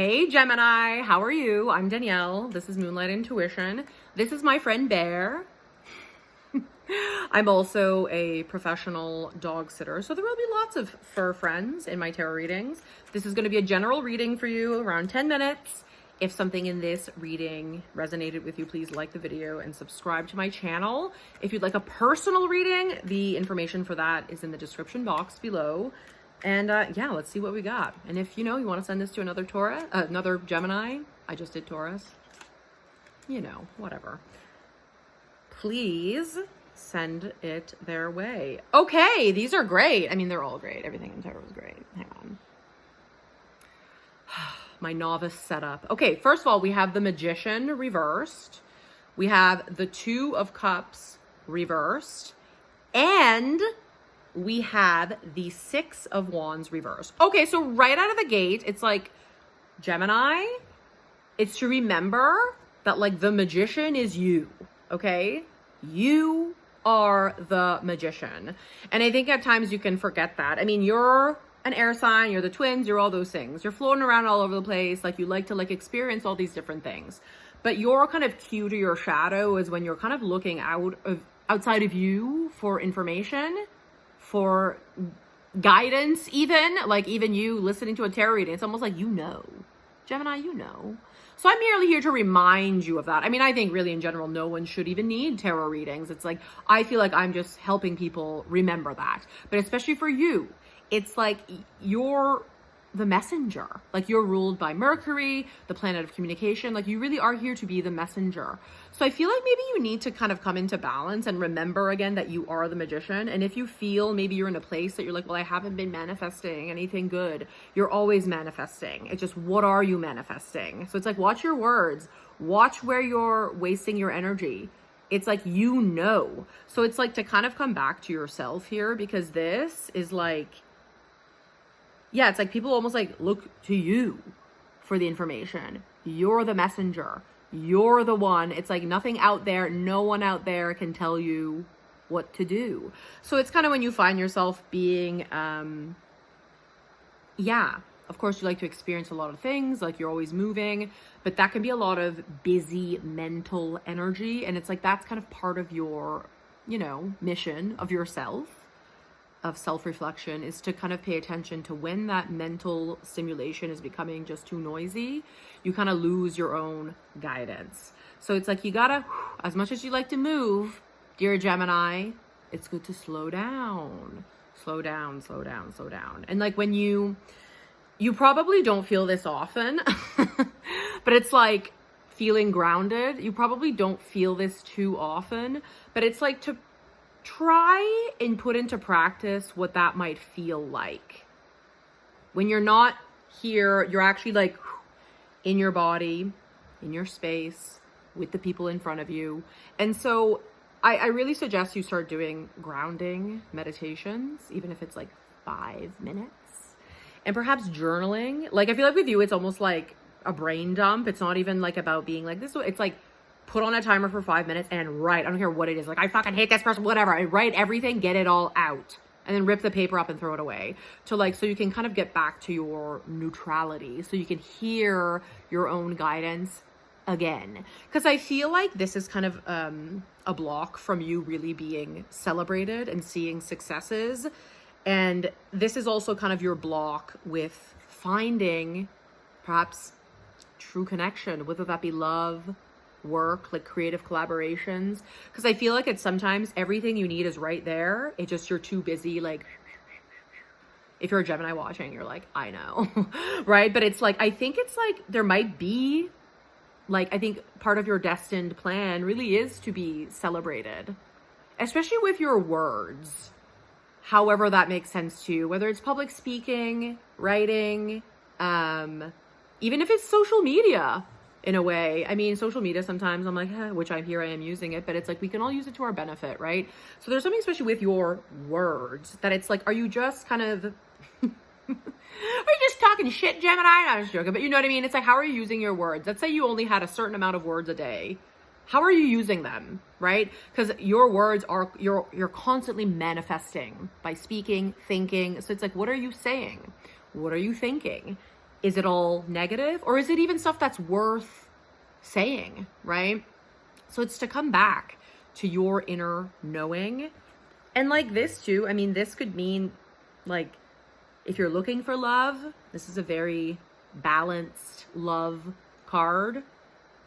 Hey Gemini, how are you? I'm Danielle. This is Moonlight Intuition. This is my friend Bear. I'm also a professional dog sitter, so there will be lots of fur friends in my tarot readings. This is going to be a general reading for you, around 10 minutes. If something in this reading resonated with you, please like the video and subscribe to my channel. If you'd like a personal reading, the information for that is in the description box below. And yeah, let's see what we got. And if you want to send this to another Taurus, another Gemini, I just did Taurus, whatever, please send it their way. Okay, these are great. I mean, they're all great. Everything in tarot is great. Hang on. My novice setup. Okay, first of all, we have the Magician reversed. We have the Two of Cups reversed. And we have the Six of Wands reversed. Okay, so right out of the gate, it's like, Gemini, it's to remember that like the magician is you, okay? You are the magician. And I think at times you can forget that. I mean, you're an air sign, you're the twins, you're all those things. You're floating around all over the place. Like you like to experience all these different things. But your kind of cue to your shadow is when you're kind of looking outside of you for information, for guidance, even you listening to a tarot reading. It's almost like Gemini, So I'm merely here to remind you of that. I mean, I think really in general, no one should even need tarot readings. It's like, I feel like I'm just helping people remember that. But especially for you, it's like you're the messenger. Like you're ruled by Mercury, the planet of communication. Like you really are here to be the messenger. So I feel like maybe you need to kind of come into balance and remember again that you are the magician. And if you feel maybe you're in a place that you're like, well, I haven't been manifesting anything good. You're always manifesting. It's just, what are you manifesting? So it's like, watch your words, watch where you're wasting your energy. It's like, so it's like to kind of come back to yourself here, because this is like, yeah, it's like people almost like look to you for the information. You're the messenger. You're the one. It's like nothing out there, no one out there can tell you what to do. So it's kind of when you find yourself being, of course you like to experience a lot of things, like you're always moving, but that can be a lot of busy mental energy. And it's like, that's kind of part of your, mission of yourself, of self-reflection, is to kind of pay attention to when that mental stimulation is becoming just too noisy, you kind of lose your own guidance. So it's like, you gotta, as much as you like to move, dear Gemini, it's good to slow down. And like when you probably don't feel this often, but it's like feeling grounded. You probably don't feel this too often, but it's like to try and put into practice what that might feel like. When you're not here, you're actually like in your body, in your space, with the people in front of you. And so I really suggest you start doing grounding meditations, even if it's like 5 minutes. And perhaps journaling. Like I feel like with you, it's almost like a brain dump. It's not even like about being like this. It's like, put on a timer for 5 minutes and write. I don't care what it is. Like, I fucking hate this person, whatever. I write everything, get it all out. And then rip the paper up and throw it away. So you can kind of get back to your neutrality. So you can hear your own guidance again. Because I feel like this is kind of a block from you really being celebrated and seeing successes. And this is also kind of your block with finding perhaps true connection, whether that be love, work, like creative collaborations. Because I feel like it's sometimes everything you need is right there. It's just you're too busy. Like if you're a Gemini watching, you're like, I know, right? But it's like, I think it's like there might be like, I think part of your destined plan really is to be celebrated, especially with your words, however that makes sense to you, whether it's public speaking, writing, even if it's social media. In a way, I mean, social media sometimes I'm like, which I am using it, but it's like we can all use it to our benefit, right? So there's something especially with your words that it's like, are you just kind of, are you just talking shit, Gemini? I'm just joking, but you know what I mean? It's like, how are you using your words? Let's say you only had a certain amount of words a day. How are you using them, right? Because your words are, you're constantly manifesting by speaking, thinking. So it's like, what are you saying? What are you thinking? Is it all negative, or is it even stuff that's worth saying, right? So it's to come back to your inner knowing. And like this too, I mean, this could mean like if you're looking for love, this is a very balanced love card.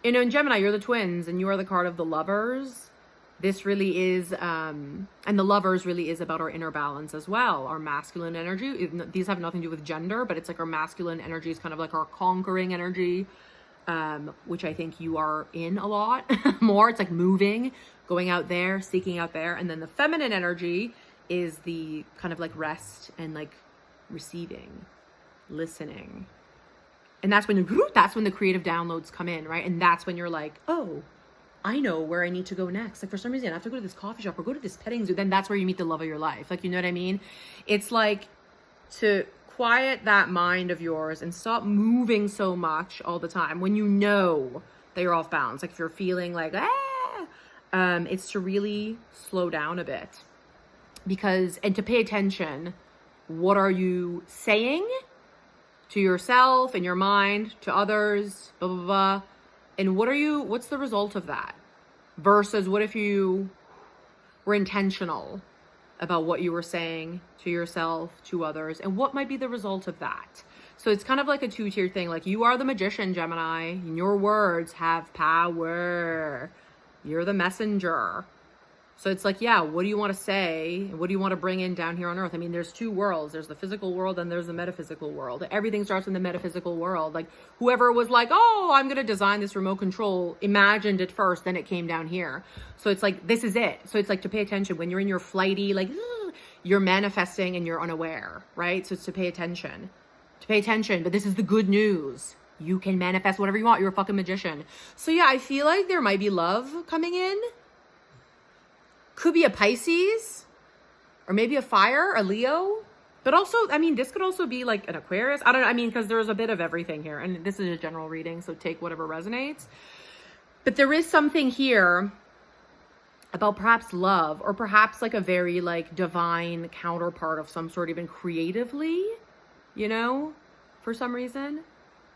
You know, in Gemini, you're the twins and you are the card of the lovers. This really is, and the lovers really is about our inner balance as well. Our masculine energy. These have nothing to do with gender, but it's like our masculine energy is kind of like our conquering energy, which I think you are in a lot more. It's like moving, going out there, seeking out there. And then the feminine energy is the kind of like rest and like receiving, listening. And that's when the creative downloads come in, right? And that's when you're like, oh, I know where I need to go next. Like for some reason, I have to go to this coffee shop or go to this petting zoo. Then that's where you meet the love of your life. Like, you know what I mean? It's like to quiet that mind of yours and stop moving so much all the time when you know that you're off balance. Like if you're feeling like, it's to really slow down a bit and to pay attention. What are you saying to yourself, in your mind, to others, blah, blah, blah. And what's the result of that? Versus what if you were intentional about what you were saying to yourself, to others, and what might be the result of that? So it's kind of like a two-tiered thing. Like you are the magician, Gemini, and your words have power. You're the messenger. So it's like, yeah, what do you want to say? What do you want to bring in down here on earth? I mean, there's two worlds. There's the physical world and there's the metaphysical world. Everything starts in the metaphysical world. Like whoever was like, oh, I'm going to design this remote control, imagined it first, then it came down here. So it's like, this is it. So it's like to pay attention when you're in your flighty, like you're manifesting and you're unaware, right? So it's to pay attention, but this is the good news. You can manifest whatever you want. You're a fucking magician. So yeah, I feel like there might be love coming in. Could be a Pisces or maybe a fire, a Leo. But also, I mean, this could also be like an Aquarius. I don't know. I mean, because there's a bit of everything here. And this is a general reading, so take whatever resonates. But there is something here about perhaps love or perhaps like a very like divine counterpart of some sort, even creatively, you know, for some reason.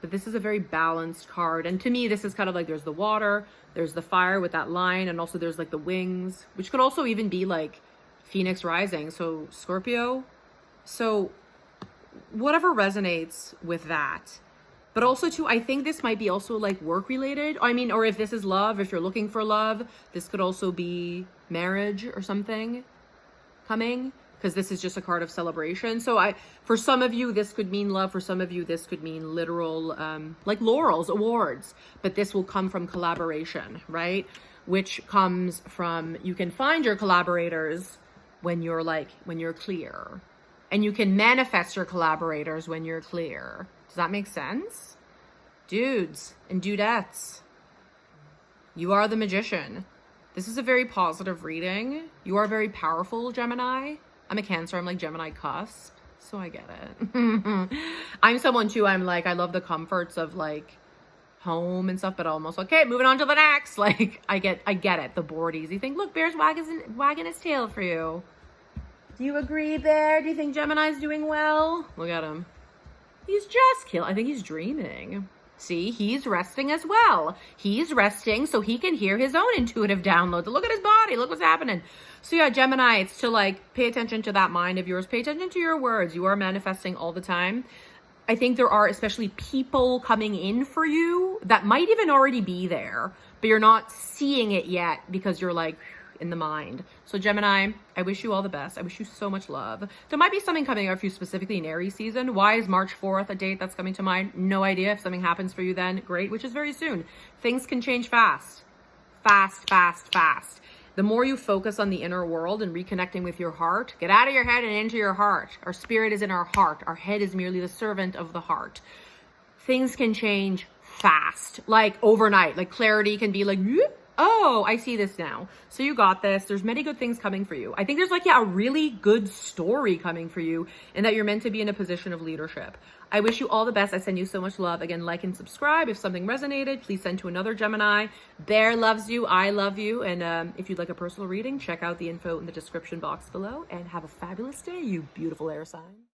But this is a very balanced card. And to me, this is kind of like there's the water, there's the fire with that line, and also there's like the wings, which could also even be like Phoenix rising. So Scorpio. So whatever resonates with that. But also too, I think this might be also like work related. I mean, or if this is love, if you're looking for love, this could also be marriage or something coming. Because this is just a card of celebration. So for some of you, this could mean love. For some of you, this could mean literal, like laurels, awards. But this will come from collaboration, right? Which comes from, you can find your collaborators when you're clear. And you can manifest your collaborators when you're clear. Does that make sense? Dudes and dudettes, you are the magician. This is a very positive reading. You are very powerful, Gemini. I'm a Cancer. I'm like Gemini cusp. So I get it. I'm someone too. I'm like, I love the comforts of like home and stuff, but almost okay, moving on to the next. Like I get it. The bored easy thing. Look, Bear's wagging his tail for you. Do you agree, Bear? Do you think Gemini's doing well? Look at him. He's just killing. I think he's dreaming. See, he's resting as well. He's resting so he can hear his own intuitive downloads. Look at his body. Look what's happening. So yeah, Gemini, it's to like pay attention to that mind of yours. Pay attention to your words. You are manifesting all the time. I think there are especially people coming in for you that might even already be there, but you're not seeing it yet because you're like in the mind. So Gemini, I wish you all the best. I wish you so much love. There might be something coming up for you specifically in Aries season. Why is March 4th a date that's coming to mind? No idea. If something happens for you then, great, which is very soon. Things can change fast. Fast. The more you focus on the inner world and reconnecting with your heart, get out of your head and into your heart. Our spirit is in our heart. Our head is merely the servant of the heart. Things can change fast, like overnight. Like clarity can be like, oh, I see this now. So you got this. There's many good things coming for you. I think there's like, yeah, a really good story coming for you and that you're meant to be in a position of leadership. I wish you all the best. I send you so much love. Again, like and subscribe. If something resonated, please send to another Gemini. Bear loves you. I love you. And if you'd like a personal reading, check out the info in the description box below and have a fabulous day, you beautiful air sign.